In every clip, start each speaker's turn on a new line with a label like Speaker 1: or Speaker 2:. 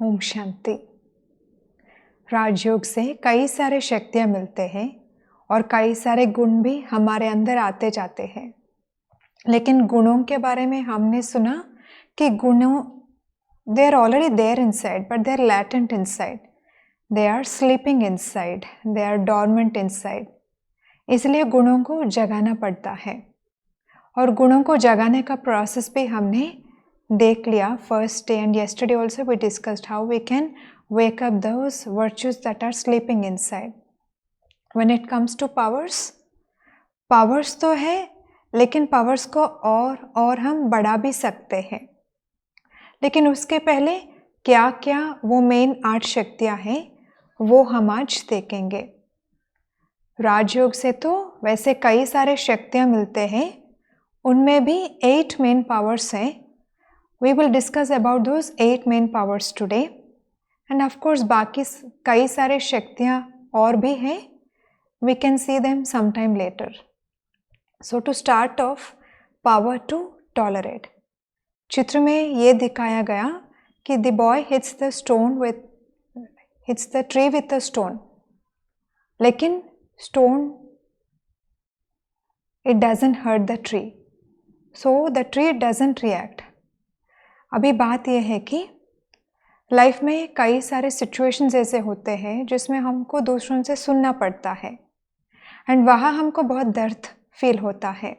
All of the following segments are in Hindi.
Speaker 1: ओम शांति। राजयोग से कई सारे शक्तियाँ मिलते हैं और कई सारे गुण भी हमारे अंदर आते जाते हैं। लेकिन गुणों के बारे में हमने सुना कि गुणों they are already there inside but they are latent inside, they are sleeping inside, they are dormant inside. इसलिए गुणों को जगाना पड़ता है और गुणों को जगाने का प्रोसेस भी हमने देख लिया first day, and yesterday also we discussed how we can wake up those virtues that are sleeping inside. When it comes to powers तो है, लेकिन powers को और हम बढ़ा भी सकते हैं। लेकिन उसके पहले क्या क्या वो मेन 8 शक्तियाँ हैं वो हम आज देखेंगे। राजयोग से तो वैसे कई सारे शक्तियाँ मिलते हैं, उनमें भी 8 मेन पावर्स हैं। We will discuss about those 8 main powers today, and of course बाकी कई सारे शक्तियाँ और भी हैं, we can see them sometime later. So to start off, power to tolerate. चित्र में ये दिखाया गया कि the boy hits the tree with a stone, लेकिन stone it doesn't hurt the tree, so the tree doesn't react. अभी बात यह है कि लाइफ में कई सारे सिचुएशंस ऐसे होते हैं जिसमें हमको दूसरों से सुनना पड़ता है एंड वहाँ हमको बहुत दर्द फील होता है।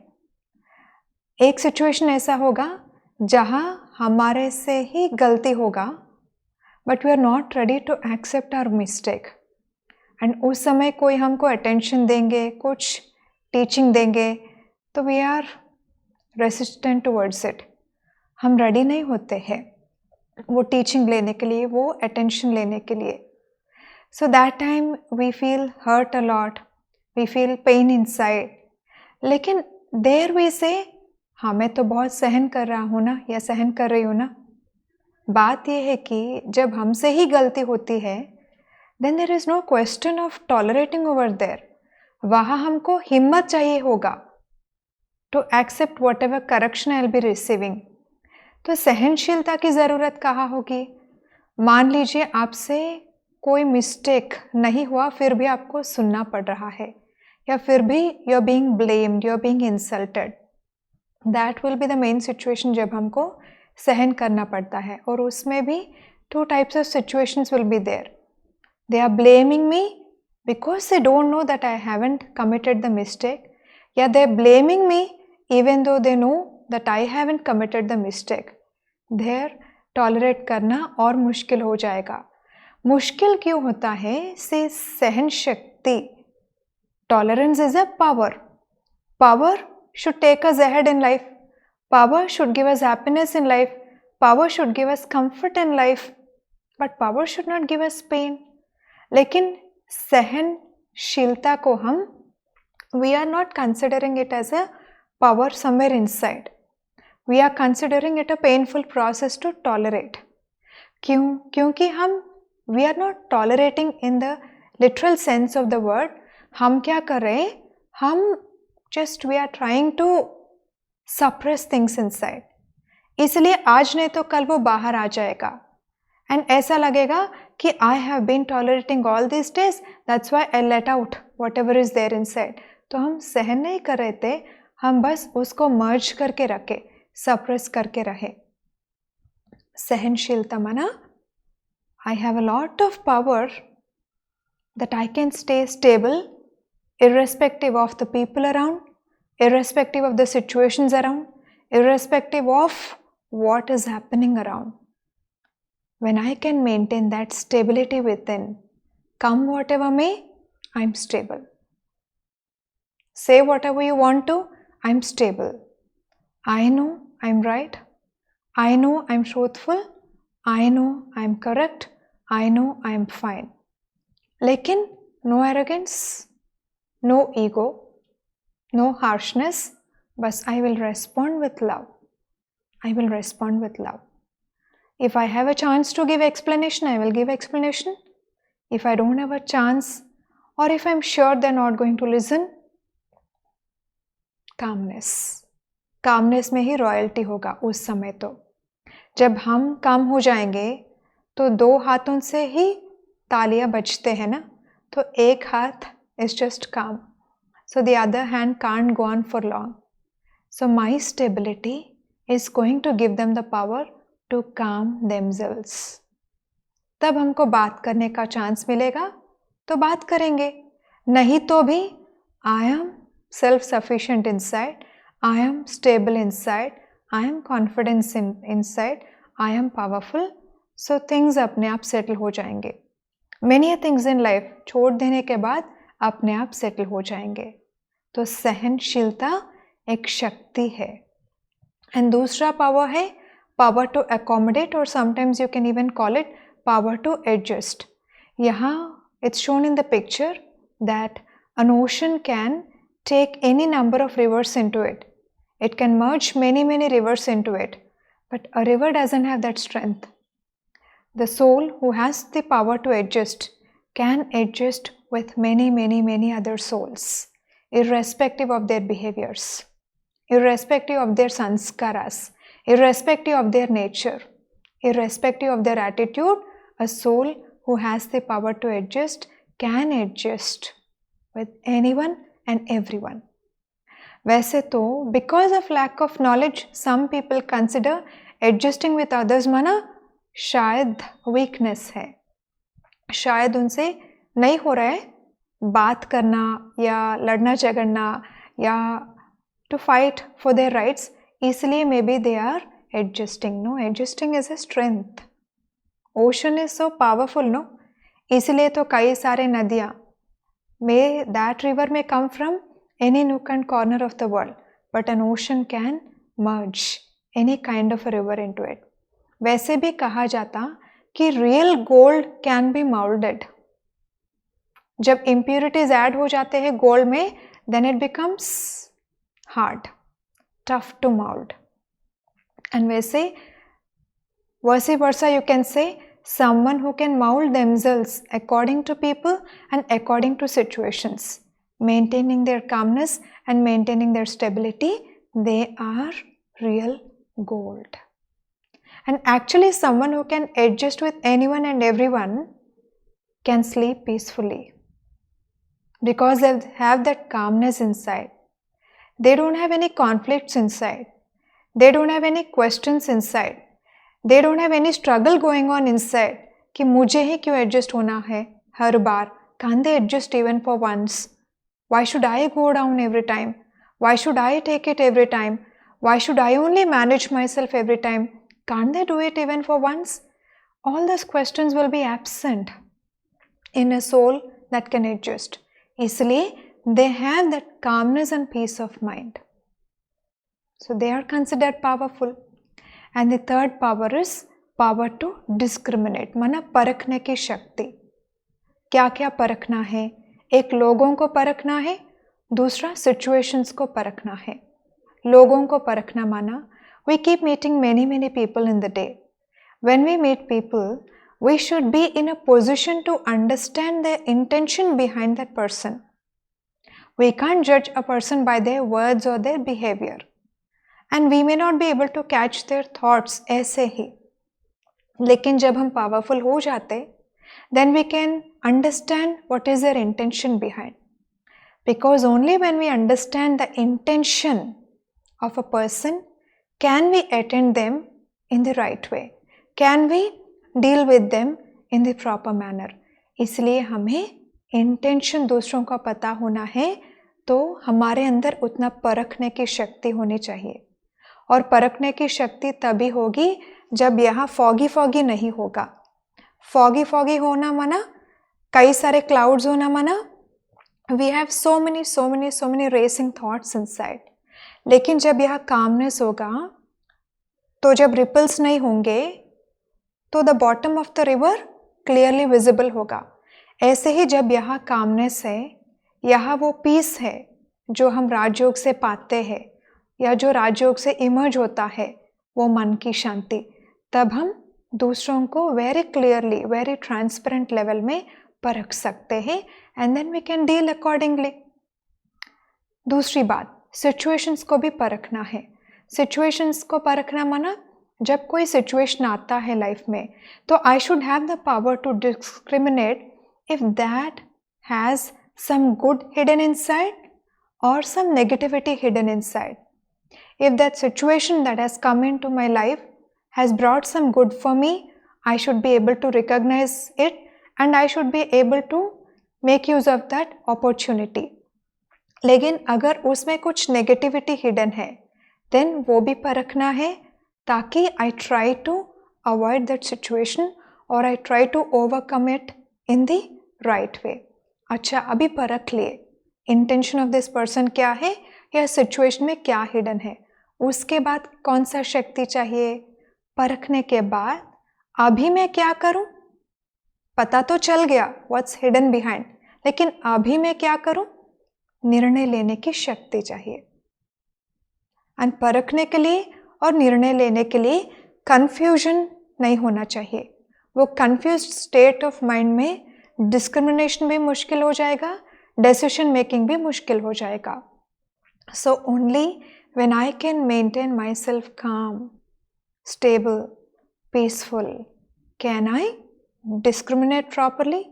Speaker 1: एक सिचुएशन ऐसा होगा जहाँ हमारे से ही गलती होगा but we are not ready to accept our mistake, and उस समय कोई हमको अटेंशन देंगे, कुछ टीचिंग देंगे, तो we are resistant towards it. हम रेडी नहीं होते हैं वो टीचिंग लेने के लिए, वो अटेंशन लेने के लिए। So that time we feel hurt a lot, we feel pain inside. लेकिन देयर वी से हाँ मैं तो बहुत सहन कर रहा हूँ ना, या सहन कर रही हूँ ना। बात यह है कि जब हमसे ही गलती होती है then there is no question of tolerating over there. वहाँ हमको हिम्मत चाहिए होगा to accept whatever correction I will be receiving. तो सहनशीलता की ज़रूरत कहाँ होगी? मान लीजिए आपसे कोई मिस्टेक नहीं हुआ फिर भी आपको सुनना पड़ रहा है, या फिर भी you are being blamed, you are being insulted. That will be the main situation जब हमको सहन करना पड़ता है। और उसमें भी 2 types of situations will be there. They are blaming me because they don't know that I haven't committed the mistake, या they are blaming me even though they know that I haven't committed the mistake. There tolerate करना और मुश्किल हो जाएगा। मुश्किल क्यों होता है? से सहन शक्ति, tolerance is a power. Power should take us ahead in life. Power should give us happiness in life. Power should give us comfort in life. But power should not give us pain. लेकिन सहनशीलता को हम we are not considering it as a power somewhere inside. We are considering it a painful process to tolerate. क्यों? क्योंकि हम we are not tolerating in the literal sense of the word. हम क्या कर रहे हैं? हम just we are trying to suppress things inside. इसलिए आज नहीं तो कल वो बाहर आ जाएगा एंड ऐसा लगेगा कि I have been tolerating all these days, that's why I let out whatever is there inside. तो हम सहन नहीं कर रहे थे, हम बस उसको मर्ज करके रखे, सप्रेस करके रहे। सहनशीलता माना I have a lot of power that I can stay stable irrespective of the people around, irrespective of the situations around, irrespective of what is happening around. When I can maintain that stability within, come whatever may, I'm stable. Say whatever you want to, I'm stable. I know I'm right. I know I'm truthful. I know I'm correct. I know I'm fine. लेकिन no arrogance, no ego, no harshness. बस I will respond with love. I will respond with love. If I have a chance to give explanation, I will give explanation. If I don't have a chance, or if I'm sure they're not going to listen, calmness. Calmness में ही रॉयल्टी होगा उस समय। तो जब हम काम हो जाएंगे तो 2 हाथों से ही तालियां बजते हैं ना, तो एक हाथ is just calm, so the other hand can't go on for long. So my stability is going to give them the power to calm themselves. तब हमको बात करने का चांस मिलेगा तो बात करेंगे, नहीं तो भी I am self-sufficient inside, I am stable inside, I am confident inside, I am powerful, so things अपने आप सेटल हो जाएंगे. Many things in life छोड़ देने के बाद अपने आप सेटल हो जाएंगे. तो सहनशीलता एक शक्ति है. एंड दूसरा पावर है पावर टू अकोमोडेट, और sometimes you can even call it power to adjust. यहाँ it's shown in the picture that an ocean can take any number of rivers into it. It can merge many rivers into it, but a river doesn't have that strength. The soul who has the power to adjust can adjust with many other souls, irrespective of their behaviors, irrespective of their sanskaras, irrespective of their nature, irrespective of their attitude. A soul who has the power to adjust can adjust with anyone and everyone. वैसे तो because of lack of knowledge some people consider adjusting with others माना शायद weakness है, शायद उनसे नहीं हो रहा है बात करना या लड़ना झगड़ना या to fight for their rights, इसलिए maybe they are adjusting. No, adjusting is a strength. Ocean is so powerful, no? इसलिए तो कई सारे नदियाँ, may that river may come from any nook and corner of the world, but an ocean can merge any kind of a river into it. वैसे भी कहा जाता कि real gold can be molded. जब impurities add हो जाते हैं gold में, then it becomes hard, tough to mold. And वैसे vice versa you can say, someone who can mold themselves according to people and according to situations, maintaining their calmness and maintaining their stability, they are real gold. And actually someone who can adjust with anyone and everyone can sleep peacefully because they have that calmness inside. They don't have any conflicts inside. They don't have any questions inside. They don't have any struggle going on inside कि मुझे ही क्यों adjust होना है हर बार. Can't they adjust even for once? Why should I go down every time? Why should I take it every time? Why should I only manage myself every time? Can't they do it even for once? All those questions will be absent in a soul that can adjust. इसलिए they have that calmness and peace of mind. So they are considered powerful. And the third power is power to discriminate, माना परखने की शक्ति. क्या क्या परखना है? एक लोगों को परखना है, दूसरा situations को परखना है. लोगों को परखना माना we keep meeting many people in the day. When we meet people, we should be in a position to understand the intention behind that person. We can't judge a person by their words or their behavior. And we may not be able to catch their thoughts ऐसे ही. लेकिन जब हम powerful हो जाते, then we can understand what is their intention behind. Because only when we understand the intention of a person, can we attend them in the right way. Can we deal with them in the proper manner. इसलिए हमें intention दूसरों का पता होना है, तो हमारे अंदर उतना परखने की शक्ति होनी चाहिए. और परखने की शक्ति तभी होगी जब यहाँ फॉगी नहीं होगा. फॉगी होना माना कई सारे क्लाउड्स होना माना we have so many racing thoughts inside. लेकिन जब यहाँ calmness होगा, तो जब ripples नहीं होंगे, तो the bottom of the river clearly visible होगा. ऐसे ही जब यहाँ calmness है, यहाँ वो peace है जो हम राजयोग से पाते हैं या जो राजयोग से इमर्ज होता है, वो मन की शांति, तब हम दूसरों को very clearly very transparent level में परख सकते हैं and then we can deal accordingly. दूसरी बात, सिचुएशंस को भी परखना है. सिचुएशंस को परखना माना जब कोई सिचुएशन आता है लाइफ में, तो I should have the power to discriminate if that has some good hidden inside or some negativity hidden inside. If that situation that has come into my life has brought some good for me, I should be able to recognize it and I should be able to make use of that opportunity. लेकिन अगर उसमें कुछ नेगेटिविटी हिडन है, देन वो भी परखना है ताकि I try to avoid that situation और I try to overcome it in the right way. अच्छा, अभी परख लिए इंटेंशन ऑफ दिस पर्सन क्या है या सिचुएशन में क्या हिडन है. उसके बाद कौन सा शक्ति चाहिए. परखने के बाद अभी मैं क्या करूं, पता तो चल गया व्हाट्स हिडन बिहाइंड, लेकिन अभी मैं क्या करूं, निर्णय लेने की शक्ति चाहिए. एंड परखने के लिए और निर्णय लेने के लिए कंफ्यूजन नहीं होना चाहिए. वो कंफ्यूज्ड स्टेट ऑफ माइंड में डिस्क्रिमिनेशन भी मुश्किल हो जाएगा, डिसीजन मेकिंग भी मुश्किल हो जाएगा. So only when I can maintain myself calm, stable, peaceful, can I discriminate properly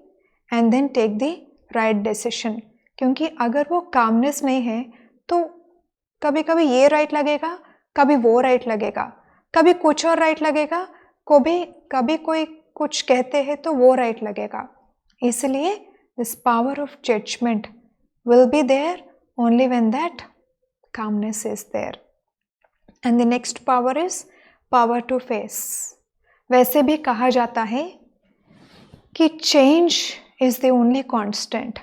Speaker 1: and then take the right decision. क्योंकि अगर वो कामनेस नहीं है तो कभी कभी ये राइट लगेगा, कभी वो राइट लगेगा, कभी कुछ और राइट लगेगा, कभी कोई कुछ कहते हैं तो वो राइट लगेगा. इसलिए this power of judgement will be there only when that calmness is there. And the next power is power to face. वैसे भी कहा जाता है कि change is the only constant.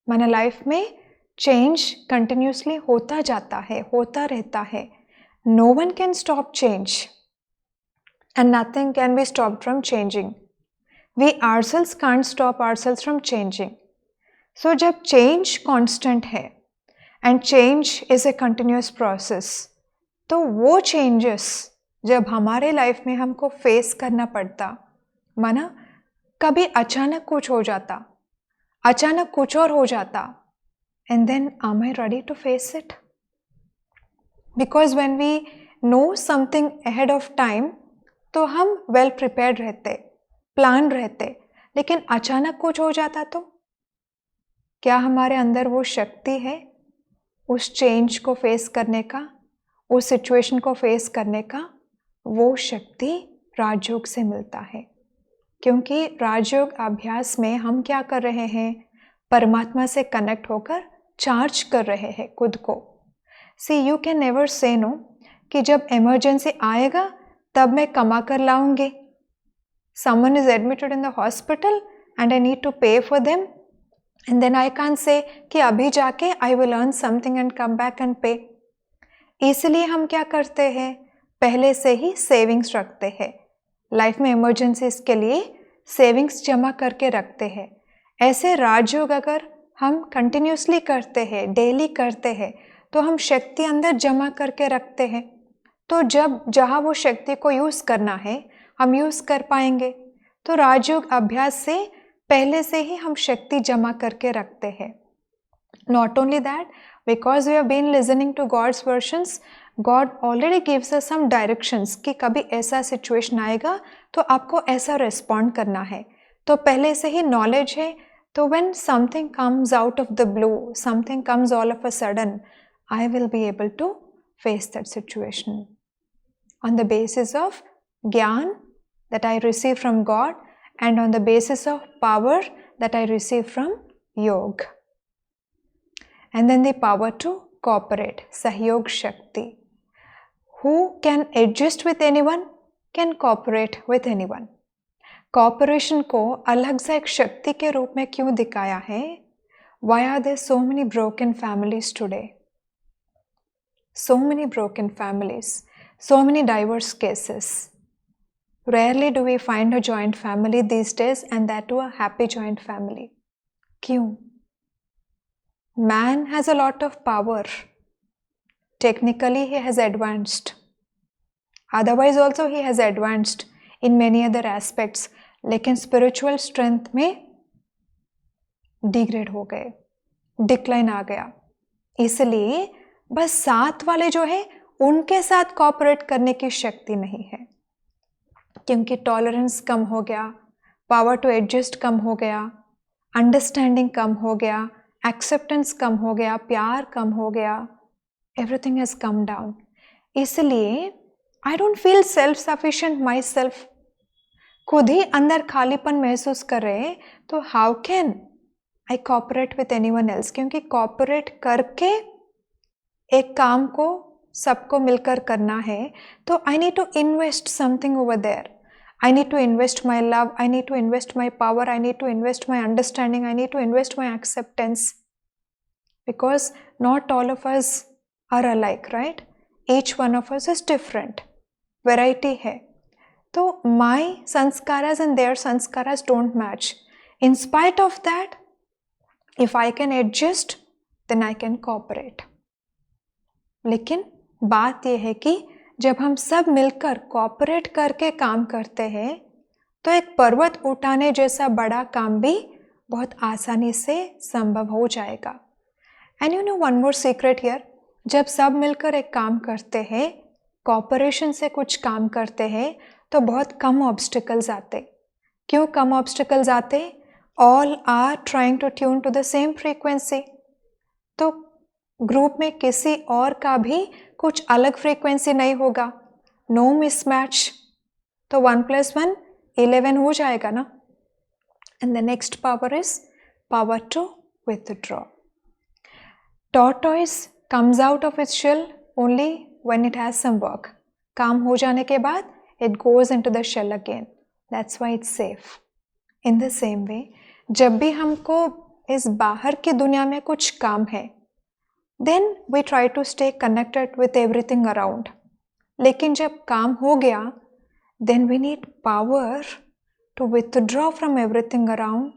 Speaker 1: माना लाइफ में चेंज कंटिन्यूसली होता जाता है, होता रहता है. No one can stop change and nothing can be stopped from changing. We ourselves can't stop ourselves from changing. So जब change constant है and change is a continuous process, तो वो changes जब हमारे लाइफ में हमको फेस करना पड़ता, माना कभी अचानक कुछ हो जाता, अचानक कुछ और हो जाता, and then am I ready to face it? Because when we know something ahead of time, तो हम well prepared रहते, प्लान रहते. लेकिन अचानक कुछ हो जाता तो क्या हमारे अंदर वो शक्ति है उस चेंज को फेस करने का, उस सिचुएशन को फेस करने का? वो शक्ति राजयोग से मिलता है. क्योंकि राजयोग अभ्यास में हम क्या कर रहे हैं, परमात्मा से कनेक्ट होकर चार्ज कर रहे हैं खुद को. See you can never say no कि जब इमरजेंसी आएगा तब मैं कमा कर लाऊंगी. Someone is admitted in the hospital and I need to pay for them, and then I can't say कि अभी जाके I will earn something and come back and pay. इसलिए हम क्या करते हैं, पहले से ही सेविंग्स रखते हैं. लाइफ में इमरजेंसीज के लिए सेविंग्स जमा करके रखते हैं. ऐसे राजयोग अगर हम कंटिन्यूसली करते हैं, डेली करते हैं, तो हम शक्ति अंदर जमा करके रखते हैं. तो जब जहाँ वो शक्ति को यूज़ करना है हम यूज़ कर पाएंगे. तो राजयोग अभ्यास से पहले से ही हम शक्ति जमा करके रखते हैं. Not only that, because we have been listening to God's versions, God already gives us some directions कि कभी ऐसा सिचुएशन आएगा तो आपको ऐसा रिस्पॉन्ड करना है. तो पहले से ही नॉलेज है. तो when something comes out of the blue, something comes all of a sudden, I will be able to face that situation on the basis of Gyan that I receive from God and on the basis of power that I receive from Yoga. And then the power to cooperate, Sahyog Shakti. Who can adjust with anyone can cooperate with anyone. Cooperation को अलग से एक शक्ति के रूप में क्यों दिखाया है? Why are there so many broken families today? So many broken families. So many diverse cases. Rarely do we find a joint family these days, and that too a happy joint family. क्यों? Man has a lot of power. Technically he has advanced. Otherwise also he has advanced in many other aspects. लेकिन spiritual strength में degrade हो गए, decline आ गया. इसलिए बस साथ वाले जो है उनके साथ कोऑपरेट करने की शक्ति नहीं है, क्योंकि टॉलरेंस कम हो गया, पावर टू एडजस्ट कम हो गया, अंडरस्टैंडिंग कम हो गया, एक्सेप्टेंस कम हो गया, प्यार कम हो गया, एवरीथिंग हैज कम डाउन। इसलिए I don't feel self sufficient myself. खुद ही अंदर खालीपन महसूस कर रहे, तो how can I cooperate with anyone else? क्योंकि कोऑपरेट करके एक काम को सबको मिलकर करना है, तो I need to invest something over there. I need to invest my love, I need to invest my power, I need to invest my understanding, I need to invest my acceptance. Because not all of us are alike, right? Each one of us is different. Variety है. तो my sanskaras and their sanskaras don't match. In spite of that, if I can adjust, then I can cooperate. लेकिन बात यह है कि जब हम सब मिलकर कोऑपरेट करके काम करते हैं, तो एक पर्वत उठाने जैसा बड़ा काम भी बहुत आसानी से संभव हो जाएगा। And you no one more secret here, जब सब मिलकर एक काम करते हैं, कोऑपरेशन से कुछ काम करते हैं, तो बहुत कम ऑब्स्टिकल्स आते। क्यों कम ऑब्स्टिकल्स आते? All are trying to tune to the same frequency. तो ग्रुप में किसी और का भी कुछ अलग फ्रीक्वेंसी नहीं होगा, नो मिसमैच, तो 1 + 1 11 हो जाएगा ना। And the next power is power to withdraw. Tortoise comes out of its shell only when it has some work. काम हो जाने के बाद it goes into the shell again, that's why it's safe. In the same way, जब भी हमको इस बाहर की दुनिया में कुछ काम है, then we try to stay connected with everything around. लेकिन जब काम हो गया, then we need power to withdraw from everything around,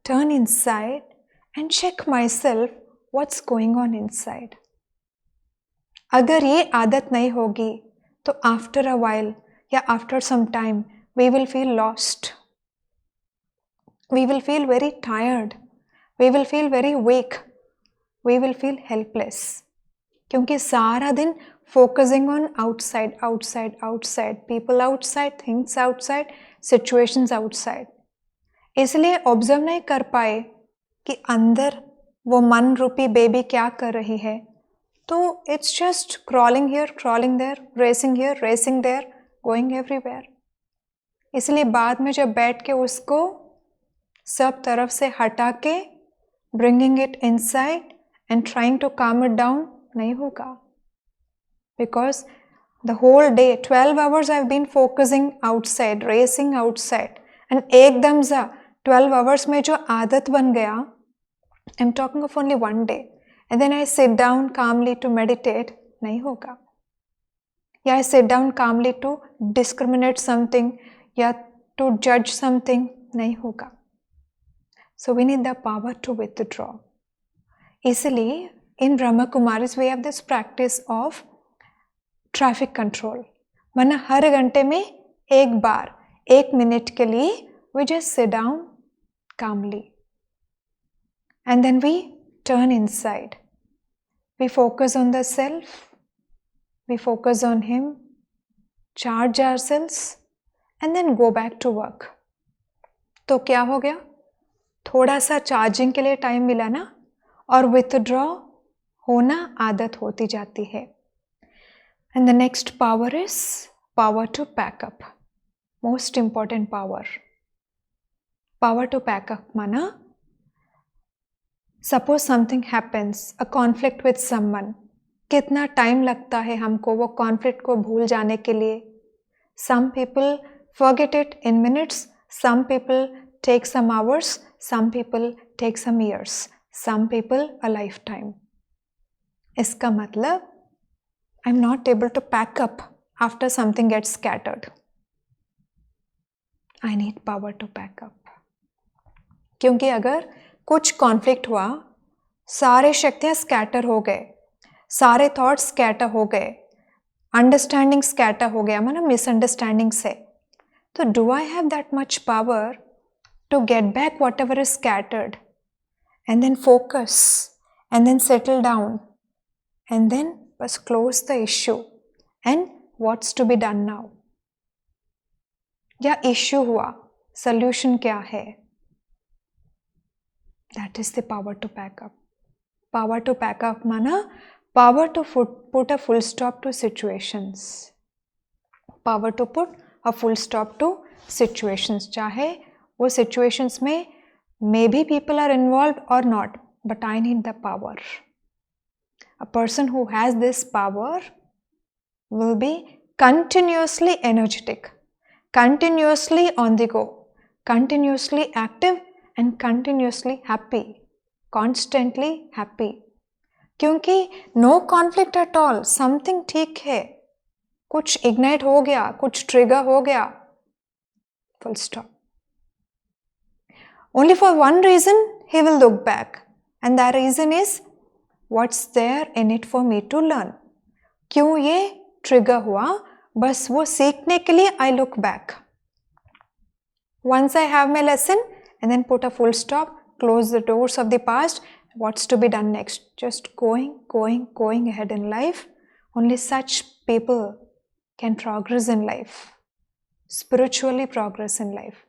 Speaker 1: turn inside and check myself what's going on inside. अगर ये आदत नहीं होगी, तो after a while या after some time we will feel lost. We will feel very tired. We will feel very weak. We will feel helpless. क्योंकि सारा दिन focusing on outside, outside, outside, people outside, things outside, situations outside. इसलिए ऑब्जर्व नहीं कर पाए कि अंदर वो मन रूपी बेबी क्या कर रही है। तो it's just crawling here, crawling there, racing here, racing there, going everywhere. इसलिए बाद में जब बैठ के उसको सब तरफ से हटा के bringing it inside and trying to calm it down नहीं होगा। Because the whole day 12 hours I've been focusing outside, racing outside, and एकदम से 12 hours में जो आदत बन गया, I'm talking of only one day, and then I sit down calmly to meditate, नहीं होगा। या I sit down calmly to discriminate something या to judge something, नहीं होगा। So we need the power to withdraw. इसलिए in Brahma Kumaris we have this practice of traffic control. वरना हर घंटे में एक बार 1 मिनट के लिए we just sit down calmly and then we turn inside, we focus on the self, we focus on him, charge ourselves and then go back to work. तो क्या हो गया? थोड़ा सा चार्जिंग के लिए टाइम मिला ना, और विथड्रॉ होना आदत होती जाती है। And the next power is power to pack up, most important power. Power to pack up माना, suppose something happens, a conflict with someone, कितना टाइम लगता है हमको वो कॉन्फ्लिक्ट को भूल जाने के लिए? Some people forget it in minutes, some people take some hours, some people take some years, some people a lifetime. इसका मतलब I'm not able to pack up after something gets scattered. I need power to pack up. क्योंकि अगर कुछ कॉन्फ्लिक्ट हुआ, सारे शक्तियाँ स्कैटर हो गए, सारे थॉट्स स्कैटर हो गए, अंडरस्टैंडिंग स्कैटर हो गया, मतलब मिसअंडरस्टैंडिंग से, तो do I have that much power to get back whatever is scattered and then focus and then settle down and then just close the issue and what's to be done now, या इश्यू हुआ, सल्यूशन क्या है. That is the power to pack up. Power to pack up माना power to put a full stop to situations. Power to put a full stop to situations. चाहे वो सिचुएशंस में maybe people are involve और not, but I need the power. A person who has this power will be continuously energetic, continuously on the go, continuously active and continuously happy, constantly happy. क्योंकि no conflict at all, something ठीक है, कुछ ignite हो गया, कुछ trigger हो गया, full stop. Only for one reason he will look back, and that reason is what's there in it for me to learn. क्यों ये ट्रिगर हुआ, बस वो सीखने के लिए I look back. Once I have my lesson and then put a full stop, close the doors of the past, what's to be done next? Just going ahead in life. Only such people can progress in life, spiritually progress in life.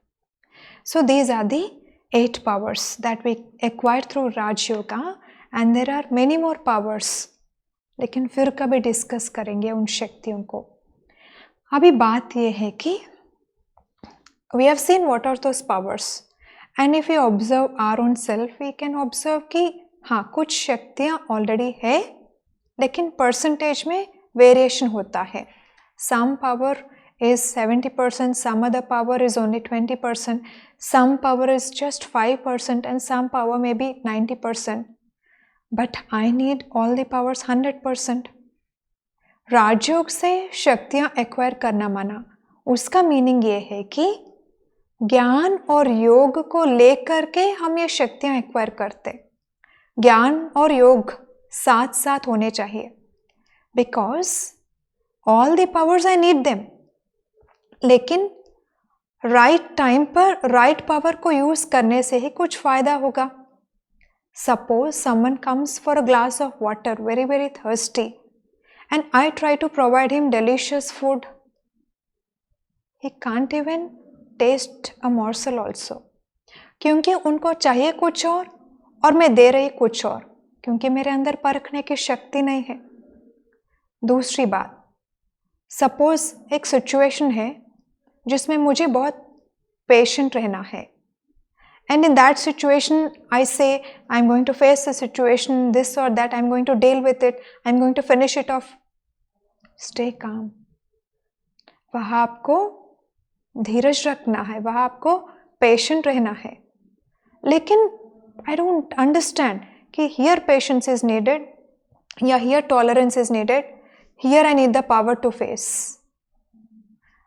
Speaker 1: So these are the 8 powers that we acquired through Raj Yoga. And there are many more powers, लेकिन फिर कभी डिस्कस करेंगे उन शक्तियों को. अभी बात ये है कि we have seen what are those powers, and if you observe our own self we can observe कि हाँ कुछ शक्तियाँ ऑलरेडी है, लेकिन परसेंटेज में वेरिएशन होता है. Some power is 70%, some other power is only 20%, some power is just 5%, and some power may be 90%. But I need all the powers 100%. राजयोग से शक्तियाँ एक्वायर करना माना, उसका मीनिंग ये है कि ज्ञान और योग को लेकर के हम ये शक्तियाँ एक्वायर करते. ज्ञान और योग साथ साथ होने चाहिए, because all the powers I need them. लेकिन राइट टाइम पर राइट पावर को यूज करने से ही कुछ फायदा होगा. Suppose someone comes for a glass of water, very very thirsty, and I try to provide him delicious food. He can't even taste a morsel also, क्योंकि उनको चाहिए कुछ और मैं दे रही कुछ और, क्योंकि मेरे अंदर परखने की शक्ति नहीं है. दूसरी बात, सपोज एक सिचुएशन है जिसमें मुझे बहुत पेशेंट रहना है. And in that situation, I say, I'm going to face the situation, this or that, I'm going to deal with it, I'm going to finish it off. Stay calm. वहाँ आपको धीरज रखना है, वहाँ आपको patient रहना है. लेकिन I don't understand कि here patience is needed, या here tolerance is needed, here I need the power to face.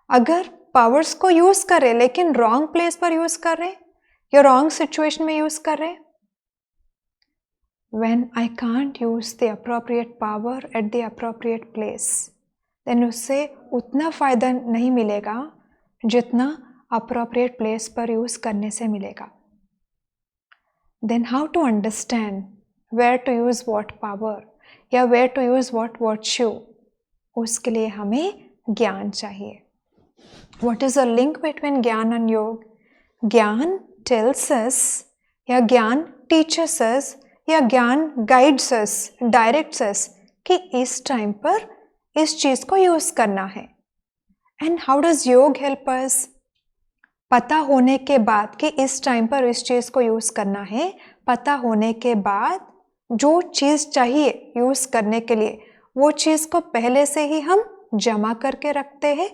Speaker 1: अगर powers को use करें लेकिन wrong place पर use कर रहे, या रॉन्ग सिचुएशन में यूज कर रहे, when I can't use the appropriate power at the appropriate place, then उससे उतना फायदा नहीं मिलेगा जितना appropriate place पर यूज करने से मिलेगा. Then how to understand where to use what power या where to use what virtue? उसके लिए हमें ज्ञान चाहिए. What is the link between ज्ञान and योग? ज्ञान tells us, या ज्ञान teaches us, या ज्ञान guides us, directs us कि इस टाइम पर इस चीज को यूज करना है. And how does योग help us? पता होने के बाद कि इस टाइम पर इस चीज को यूज करना है, पता होने के बाद जो चीज चाहिए यूज करने के लिए, वो चीज को पहले से ही हम जमा करके रखते हैं,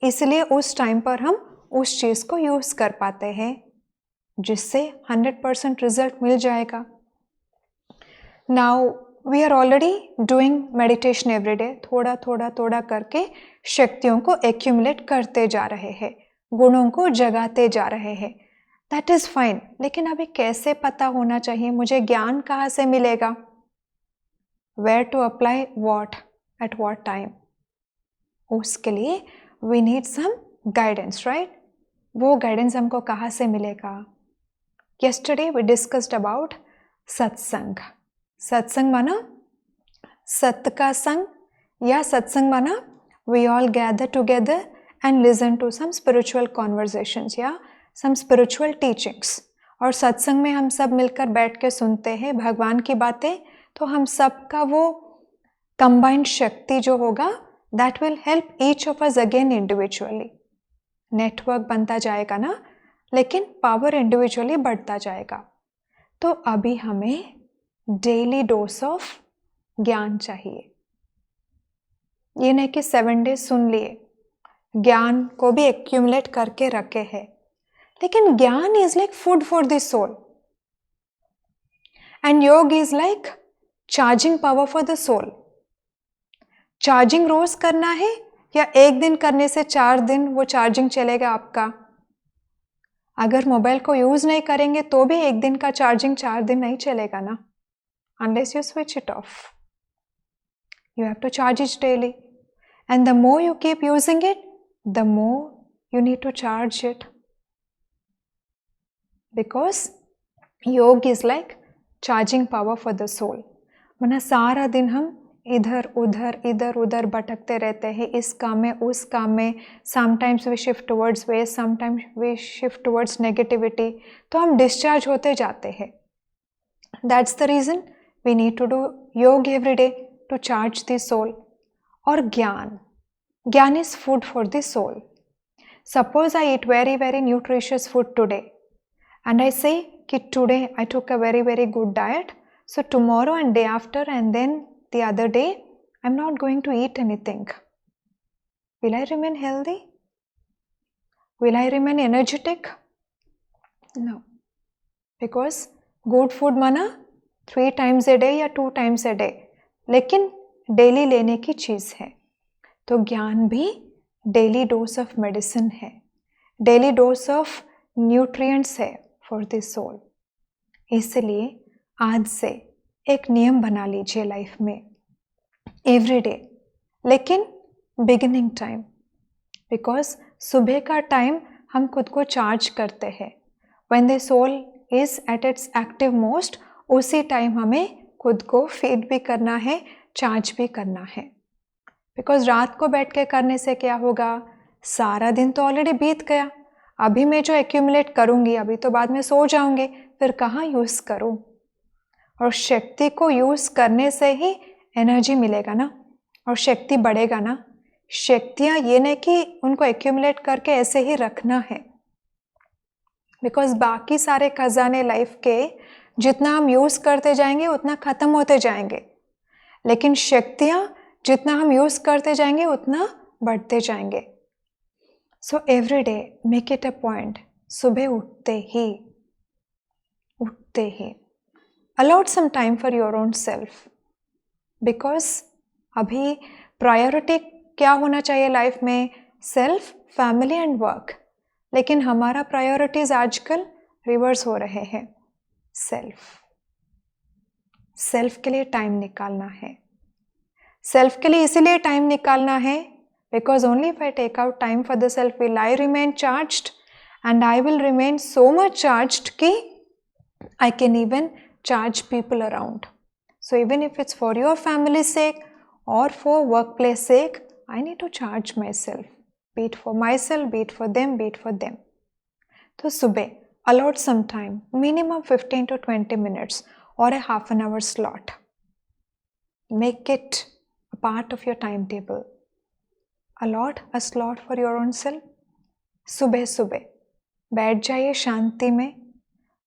Speaker 1: इसलिए उस टाइम पर हम उस चीज को यूज कर पाते हैं, जिससे 100% रिजल्ट मिल जाएगा. Now we are already doing meditation every day. थोड़ा थोड़ा थोड़ा करके शक्तियों को एक्यूमुलेट करते जा रहे हैं, गुणों को जगाते जा रहे हैं. That is fine. लेकिन अभी कैसे पता होना चाहिए, मुझे ज्ञान कहाँ से मिलेगा? Where to apply what at what time? उसके लिए we need some guidance, right? वो गाइडेंस हमको कहाँ से मिलेगा? Yesterday we discussed about सत्संग. सत्संग माना सत्य का संग या सत्संग माना we all gather together and listen to some spiritual conversations या सम स्पिरिचुअल टीचिंग्स। और सत्संग में हम सब मिलकर बैठ के सुनते हैं भगवान की बातें, तो हम सब का वो कंबाइंड शक्ति जो होगा that will help each of us again individually. Network बनता जाएगा ना, लेकिन पावर इंडिविजुअली बढ़ता जाएगा। तो अभी हमें डेली डोज ऑफ ज्ञान चाहिए। ये नहीं कि 7 डेज सुन लिए, ज्ञान को भी एक्यूमुलेट करके रखे हैं, लेकिन gyan is like food for the soul and yoga is like charging power for the soul. Charging रोज करना है या एक दिन करने से 4 दिन वो चार्जिंग चलेगा आपका? अगर मोबाइल को यूज नहीं करेंगे तो भी एक दिन का चार्जिंग 4 दिन नहीं चलेगा ना, unless you switch it off. You have to charge it daily, and the more you keep using it, the more you need to charge it, because योग is like charging power for the soul. वरना सारा दिन हम इधर उधर भटकते रहते हैं, इस काम में उस काम में। Sometimes we shift towards waste, sometimes we shift towards negativity, तो हम डिस्चार्ज होते जाते हैं। That's the reason we need to do yoga every day to charge the soul. और gyan is food for the soul. Suppose I eat very nutritious food today and I say कि today I took a very good diet, so tomorrow and day after and then the other day I'm not going to eat anything. Will I remain healthy? Will I remain energetic? No. Because good food माना 3 times a day या 2 times a day, लेकिन डेली लेने की चीज़ है। तो ज्ञान भी डेली डोज ऑफ मेडिसिन है, डेली डोज ऑफ न्यूट्रिएंट्स है फॉर द सोल। इसलिए आज से एक नियम बना लीजिए लाइफ में, एवरी डे, लेकिन बिगिनिंग टाइम, बिकॉज सुबह का टाइम हम खुद को चार्ज करते हैं। When the soul is at its active most, उसी टाइम हमें खुद को फीड भी करना है, चार्ज भी करना है। बिकॉज रात को बैठ के करने से क्या होगा, सारा दिन तो ऑलरेडी बीत गया, अभी मैं जो एक्यूमुलेट करूँगी अभी तो बाद में सो जाऊँगी, फिर कहाँ यूज़ करूँ। और शक्ति को यूज़ करने से ही एनर्जी मिलेगा ना, और शक्ति बढ़ेगा ना। शक्तियाँ ये नहीं कि उनको एक्यूमुलेट करके ऐसे ही रखना है, बिकॉज बाकी सारे खजाने लाइफ के जितना हम यूज़ करते जाएंगे उतना ख़त्म होते जाएंगे, लेकिन शक्तियाँ जितना हम यूज़ करते जाएंगे उतना बढ़ते जाएंगे। So every day make it a point, सुबह उठते ही allot some time for your own self, because अभी प्रायोरिटी क्या होना चाहिए लाइफ में, सेल्फ, फैमिली एंड वर्क। लेकिन हमारा प्रायोरिटीज आजकल रिवर्स हो रहे हैं। सेल्फ के लिए टाइम निकालना है। सेल्फ के लिए इसीलिए टाइम निकालना है because only if I take out time for the self will I remain charged, and I will remain so much charged कि I can even charge people around. So even if it's for your family's sake or for workplace sake, I need to charge myself, be it for myself, be it for them, be it for them. So सुबह allot some time, minimum 15 to 20 minutes or a half an hour slot. Make it a part of your timetable. Allot a slot for your own self. सुबह बैठ जाइए शांति में,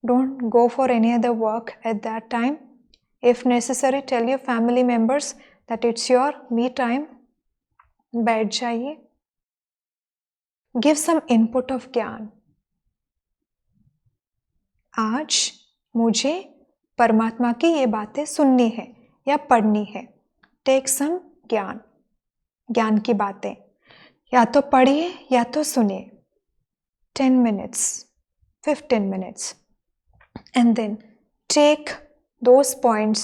Speaker 1: don't go for any other work at that time. If necessary, tell your family members that it's your me time. बैठ जाइए, give some input of ज्ञान। आज मुझे परमात्मा की ये बातें सुननी है या पढ़नी है। टेक सम ज्ञान की बातें या तो पढ़िए या तो सुनिए। 10 minutes, 15 minutes. And then take those points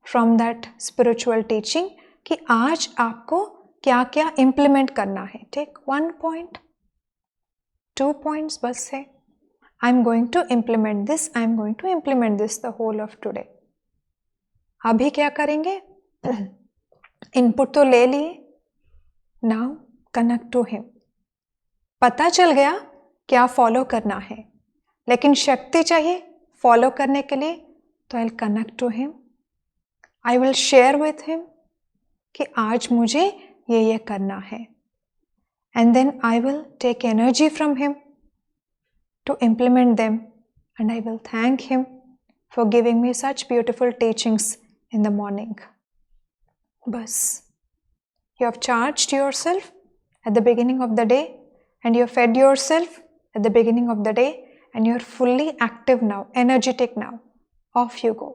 Speaker 1: from that spiritual teaching कि आज आपको क्या क्या implement करना है। Take 1 point, 2 points बस है। I'm going to implement this, I'm going to implement this the whole of today. अभी क्या करेंगे? इनपुट तो ले लिए, नाउ कनेक्ट टू हिम। पता चल गया क्या फॉलो करना है, लेकिन शक्ति चाहिए फॉलो करने के लिए, तो I will connect to him, I will share with him कि आज मुझे ये करना है, and then I will take energy from him to implement them, and I will thank him for giving me such beautiful teachings in the morning. बस, you have charged yourself at the beginning of the day, and you have fed yourself at the beginning of the day, and you are fully active now, energetic now. Off you go.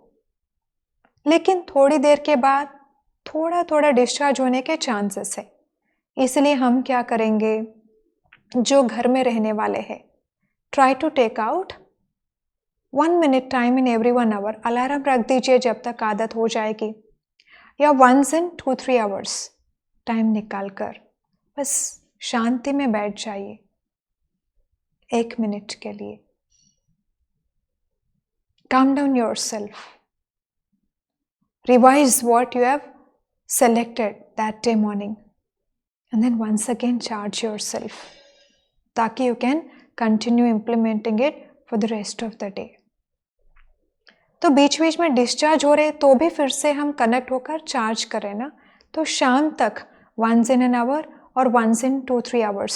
Speaker 1: लेकिन थोड़ी देर के बाद थोड़ा थोड़ा डिस्चार्ज होने के चांसेस है, इसलिए हम क्या करेंगे, जो घर में रहने वाले हैं, try to take out 1 minute time in every 1 hour। Alarm रख दीजिए जब तक आदत हो जाएगी, या वंस इन 2-3 hours टाइम निकाल कर बस शांति में बैठ जाइए 1 minute के लिए। Calm down yourself. Revise what you have selected that day morning, and then once again charge yourself, ताकि you can continue implementing it for the rest of the day. तो बीच बीच में डिस्चार्ज हो रहे तो भी फिर से हम कनेक्ट होकर चार्ज करें ना, तो शाम तक once in an hour or once in 2-3 hours.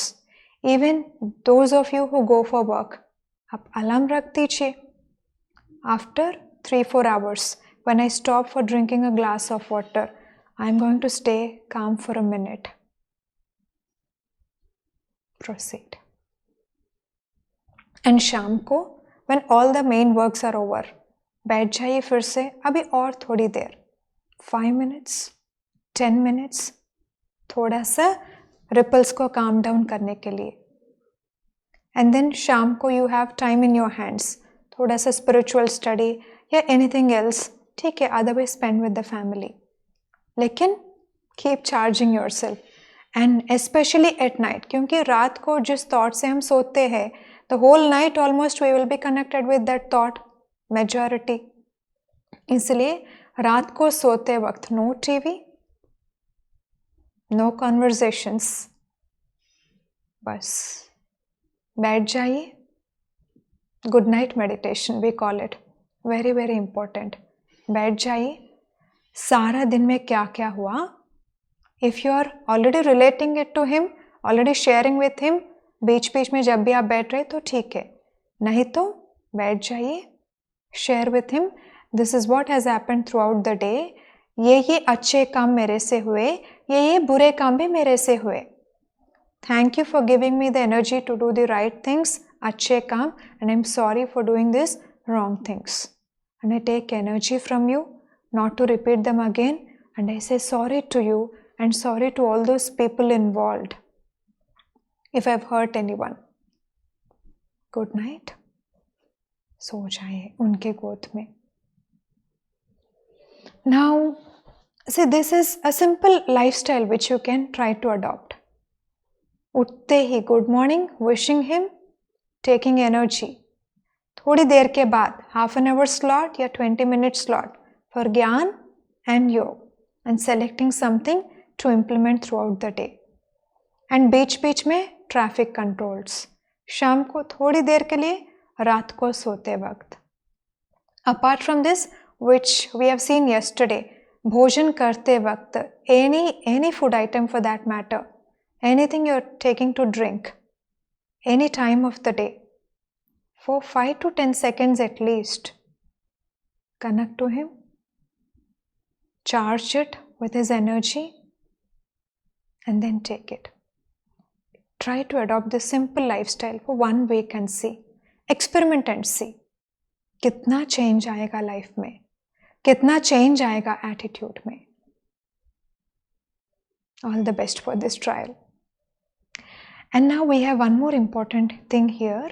Speaker 1: Even those of you who go for work, आप अलार्म रख दीजिए। After 3-4 hours, when I stop for drinking a glass of water, I am going to stay calm for a minute. Proceed. And शाम को when all the main works are over, बैठ जाइए फिर से अभी और थोड़ी देर, 5 minutes, 10 minutes, थोड़ा सा रिपल्स को काम डाउन करने के लिए। एंड देन शाम को you have time in your hands, थोड़ा सा स्पिरिचुअल स्टडी या एनीथिंग एल्स, ठीक है, otherwise spend with the family, लेकिन keep charging yourself, and specially at night, क्योंकि रात को जिस थॉट से हम सोते हैं, the whole night almost we will be connected with that thought majority. इसलिए रात को सोते वक्त नो टीवी, नो कॉन्वर्जेशंस, बस बैठ जाइए। Good night meditation we call it, very very important. बैठ जाइए, सारा दिन में क्या क्या हुआ, if you are already relating it to him, already sharing with him, बीच बीच में जब भी आप बैठ रहे तो ठीक है, नहीं तो बैठ जाइए, share with him, this is what has happened through out the day, ये अच्छे काम मेरे से हुए, ये बुरे काम भी मेरे से हुए, thank you for giving me the energy to do the right things, अच्छे काम, and I am sorry for doing this wrong things, and I take energy from you not to repeat them again, and I say sorry to you and sorry to all those people involved if I've hurt anyone. Good night. सो जाइए उनके गोद में। Now, see, this is a simple lifestyle which you can try to adopt. उठते ही good morning, wishing him, taking energy, थोड़ी देर के बाद हाफ एन आवर स्लॉट या 20 minute slot for Gyan and Yog, and selecting something to implement throughout the day. And बीच में traffic controls, शाम को थोड़ी देर के लिए, रात को सोते वक्त। Apart from this, which we have seen yesterday, भोजन करते वक्त, any food item for that matter, anything you're taking to drink, any time of the day, for 5 to 10 seconds at least, connect to him, charge it with his energy, and then take it. Try to adopt this simple lifestyle for 1 week and see. Experiment and see. कितना change आएगा life में, कितना change आएगा attitude में. All the best for this trial. And now we have one more important thing here.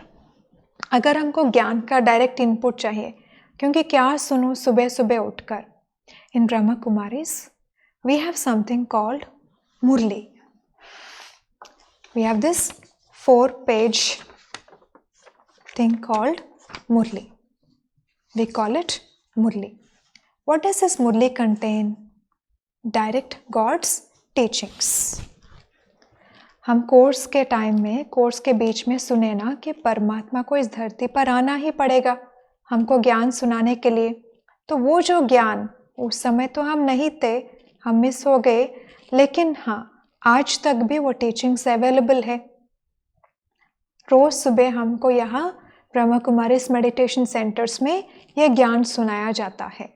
Speaker 1: अगर हमको ज्ञान का direct input चाहिए, क्योंकि क्या सुनो सुबह सुबह उठकर, in Brahma Kumaris, we have something called Murli. We have this 4-page thing called Murli. We call it Murli. What does this Murli contain? Direct god's teachings. हम कोर्स के टाइम में, कोर्स के बीच में सुने ना कि परमात्मा को इस धरती पर आना ही पड़ेगा हमको ज्ञान सुनाने के लिए। तो वो जो ज्ञान, उस समय तो हम नहीं थे, हम मिस हो गए, लेकिन हाँ, आज तक भी वो टीचिंग्स अवेलेबल है। रोज सुबह हमको यहाँ ब्रह्मा कुमारीज मेडिटेशन सेंटर्स में यह ज्ञान सुनाया जाता है।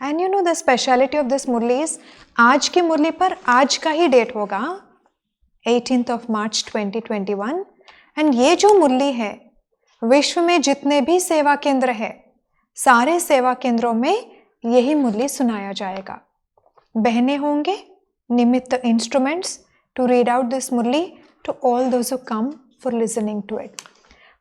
Speaker 1: And you know the speciality of this Murli is, आज की मुरली पर आज का ही डेट होगा 18th of March 2021। एंड ये जो मुरली है, विश्व में जितने भी सेवा केंद्र है, सारे सेवा केंद्रों में यही मुरली सुनाया जाएगा। बहने होंगे निमित्त instruments to read out this Murli to all those who come for listening to it.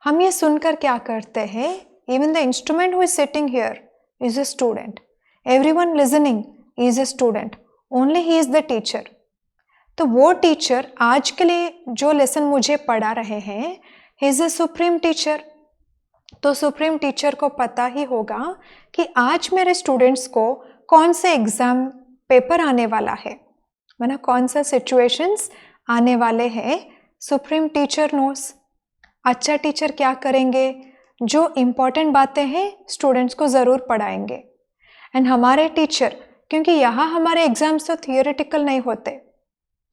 Speaker 1: हम ये सुनकर क्या करते हैं, even the instrument who is sitting here is a student, everyone listening is a student, only he is the teacher. तो वो टीचर आज के लिए जो लेसन मुझे पढ़ा रहे हैं, he is a supreme teacher. तो सुप्रीम टीचर को पता ही होगा कि आज मेरे स्टूडेंट्स को कौन से एग्जाम पेपर आने वाला है, मतलब कौन सा सिचुएशंस आने वाले हैं। Supreme teacher knows. अच्छा टीचर क्या करेंगे, जो इम्पोर्टेंट बातें हैं स्टूडेंट्स को ज़रूर पढ़ाएंगे। एंड हमारे टीचर, क्योंकि यहाँ हमारे एग्ज़ाम्स तो थियोरेटिकल नहीं होते,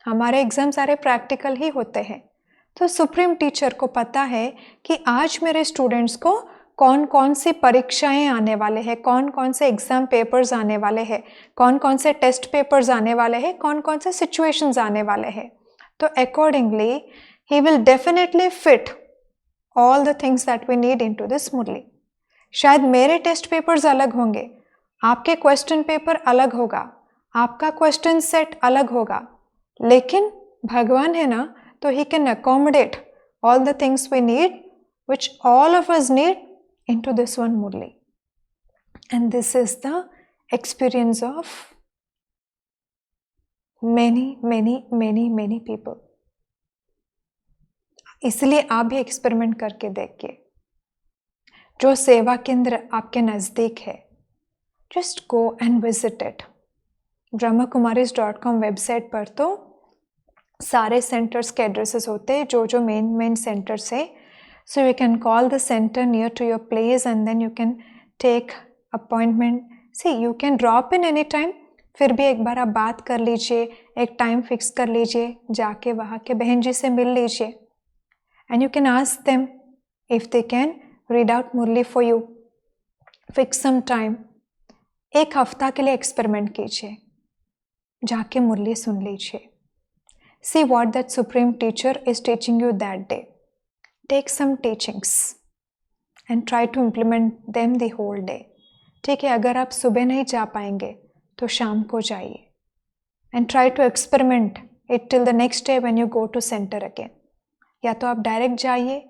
Speaker 1: हमारे एग्ज़ाम सारे प्रैक्टिकल ही होते हैं। तो सुप्रीम टीचर को पता है कि आज मेरे स्टूडेंट्स को कौन कौन सी परीक्षाएं आने वाले हैं, कौन कौन से एग्ज़ाम पेपर्स आने वाले हैं, कौन कौन से टेस्ट पेपर्स आने वाले हैं, कौन कौन से सिचुएशंस आने वाले हैं। तो अकॉर्डिंगली ही will definitely fit all the things that we need into this Murli. शायद मेरे टेस्ट पेपर्स अलग होंगे, आपके क्वेश्चन पेपर अलग होगा, आपका क्वेश्चन सेट अलग होगा, लेकिन भगवान है ना, तो he can accommodate all the things we need, which all of us need, into this one murli. And this is the experience of many people. इसलिए आप भी एक्सपेरिमेंट करके देखिए। जो सेवा केंद्र आपके नज़दीक है, just go and visit it. brahmakumaris.com website पर तो सारे सेंटर्स के एड्रेसेस होते हैं, जो मेन सेंटर्स है। So you can call the centre near to your place and then you can take appointment. See you can drop in any time, फिर भी एक बार आप बात कर लीजिए, एक टाइम फिक्स कर लीजिए, जाके वहाँ के बहन जी से मिल लीजिए। And you can ask them if they can read out Murli for you. Fix some time, एक हफ्ता के लिए एक्सपेरिमेंट कीजिए, जाके मुरली सुन लीजिए। See what that supreme teacher is teaching you that day. Take some teachings and try to implement them the whole day. ठीक है, अगर आप सुबह नहीं जा पाएंगे तो शाम को जाइए। And try to experiment it till the next day when you go to center again. या तो आप डायरेक्ट जाइए,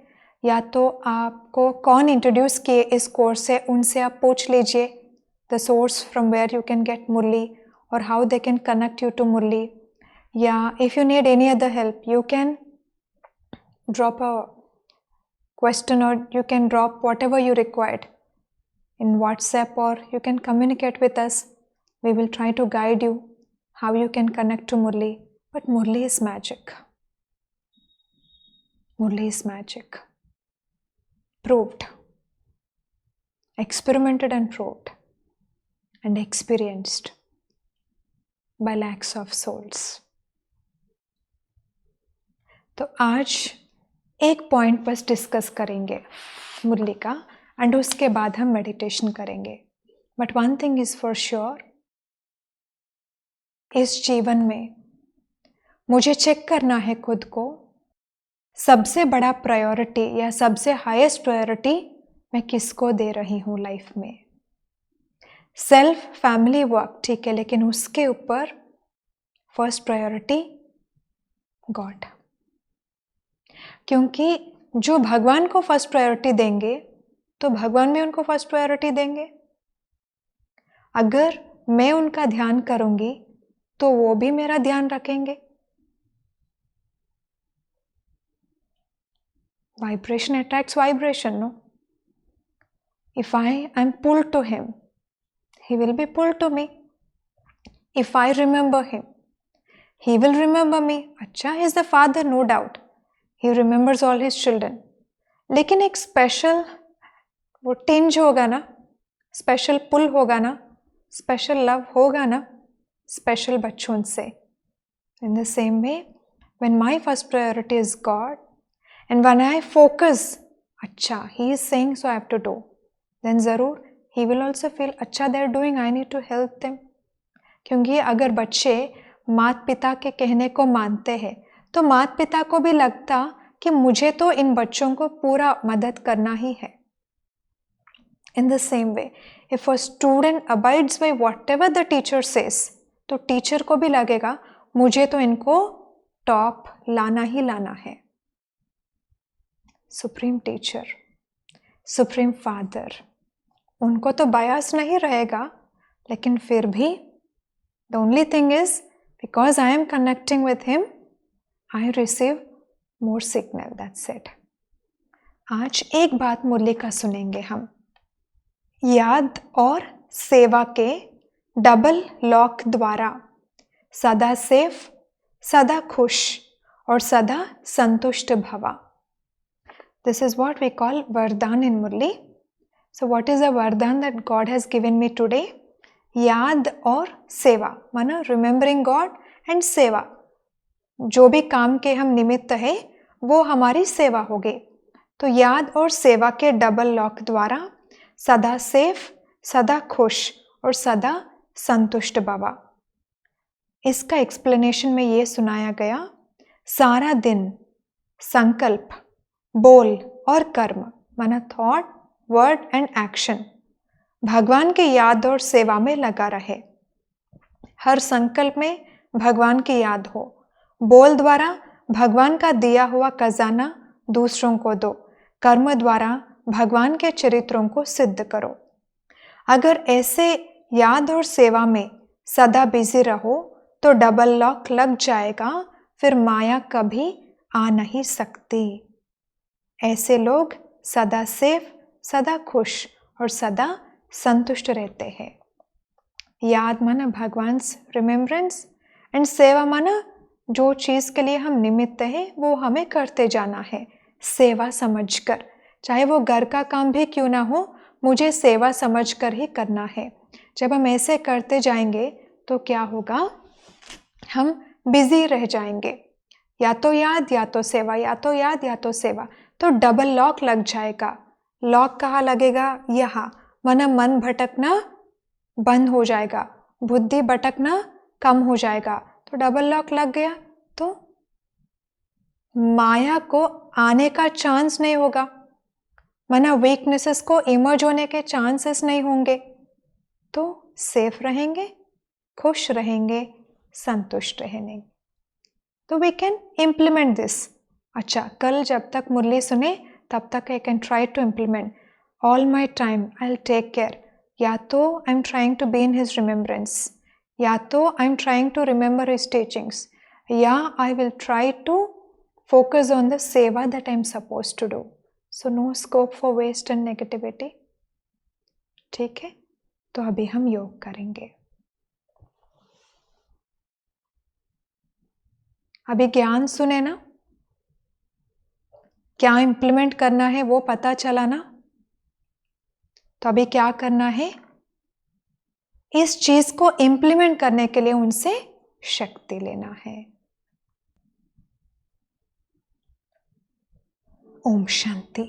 Speaker 1: या तो आपको कौन इंट्रोड्यूस किए इस कोर्स से, उनसे आप पूछ लीजिए the source from where you can get Murli or how they can connect you to Murli. Yeah, if you need any other help, you can drop a question or you can drop whatever you required in WhatsApp, or you can communicate with us. We will try to guide you how you can connect to Murli. But Murli is magic. Murli is magic. Proved. Experimented and proved. And experienced by lakhs of souls. तो आज एक पॉइंट बस डिस्कस करेंगे मुरली का, एंड उसके बाद हम मेडिटेशन करेंगे। But one thing is for sure, इस जीवन में मुझे चेक करना है खुद को, सबसे बड़ा प्रायोरिटी या सबसे हाईएस्ट प्रायोरिटी मैं किसको दे रही हूँ लाइफ में। सेल्फ, फैमिली, वर्क ठीक है, लेकिन उसके ऊपर फर्स्ट प्रायोरिटी गॉड। क्योंकि जो भगवान को फर्स्ट प्रायोरिटी देंगे तो भगवान भी उनको फर्स्ट प्रायोरिटी देंगे। अगर मैं उनका ध्यान करूंगी तो वो भी मेरा ध्यान रखेंगे। Vibration attracts vibration, no? If I am pulled to him, he will be pulled to me. If I remember him, he will remember me. अच्छा, he is the father, no doubt. He remembers all his children. लेकिन एक स्पेशल वो टिंज होगा ना, स्पेशल पुल होगा ना, स्पेशल लव होगा ना, स्पेशल बच्चों से. In the same way, when my first priority is God, and when I focus, अच्छा, he is saying so I have to do, then ज़रूर he will also feel अच्छा they are doing, I need to help them. क्योंकि अगर बच्चे माता पिता के कहने को मानते हैं तो माता पिता को भी लगता कि मुझे तो इन बच्चों को पूरा मदद करना ही है. In the same way, if a student abides by whatever the teacher says, तो टीचर को भी लगेगा मुझे तो इनको टॉप लाना ही लाना है. सुप्रीम टीचर, सुप्रीम फादर, उनको तो बायस नहीं रहेगा, लेकिन फिर भी the only thing is because I am connecting with him, I receive more signal. That's it. आज एक बात मुरली का सुनेंगे हम. याद और सेवा के डबल लॉक द्वारा सदा सेफ, सदा खुश और सदा संतुष्ट भवा. This is what we call वरदान in Murli. So what is a वरदान that God has given me today? याद और सेवा, माना रिमेम्बरिंग गॉड एंड सेवा. जो भी काम के हम निमित्त है वो हमारी सेवा होगी. तो याद और सेवा के डबल लॉक द्वारा सदा सेफ, सदा खुश और सदा संतुष्ट भवा. इसका एक्सप्लेनेशन में ये सुनाया गया, सारा दिन संकल्प, बोल और कर्म, माना थॉट, वर्ड एंड एक्शन, भगवान की याद और सेवा में लगा रहे. हर संकल्प में भगवान की याद हो. बोल द्वारा भगवान का दिया हुआ खजाना दूसरों को दो. कर्म द्वारा भगवान के चरित्रों को सिद्ध करो. अगर ऐसे याद और सेवा में सदा बिजी रहो तो डबल लॉक लग जाएगा, फिर माया कभी आ नहीं सकती. ऐसे लोग सदा सेफ, सदा खुश और सदा संतुष्ट रहते हैं. याद माना भगवान्स रिमेम्बरेंस एंड सेवा माना जो चीज़ के लिए हम निमित्त हैं वो हमें करते जाना है सेवा समझकर. चाहे वो घर का काम भी क्यों ना हो, मुझे सेवा समझकर ही करना है. जब हम ऐसे करते जाएंगे तो क्या होगा, हम बिजी रह जाएंगे. या तो याद या तो सेवा, या तो याद या तो सेवा, तो डबल लॉक लग जाएगा. लॉक कहाँ लगेगा? यहाँ, माना मन भटकना बंद हो जाएगा, बुद्धि भटकना कम हो जाएगा. तो डबल लॉक लग गया तो माया को आने का चांस नहीं होगा, माना वीकनेसेस को इमर्ज होने के चांसेस नहीं होंगे. तो सेफ रहेंगे, खुश रहेंगे, संतुष्ट रहेंगे. तो वी कैन इम्प्लीमेंट दिस. अच्छा, कल जब तक मुरली सुने तब तक I can try to implement. All my time I will take care. या तो I am trying to be in his remembrance, या तो I am trying to remember his teachings, या I will try to focus on the seva that I am supposed to do. So no scope for waste and negativity. ठीक है, तो अभी हम योग करेंगे. अभी ज्ञान सुने ना, क्या इम्प्लीमेंट करना है वो पता चला ना. तो अभी क्या करना है, इस चीज को इम्प्लीमेंट करने के लिए उनसे शक्ति लेना है. ओम शांति.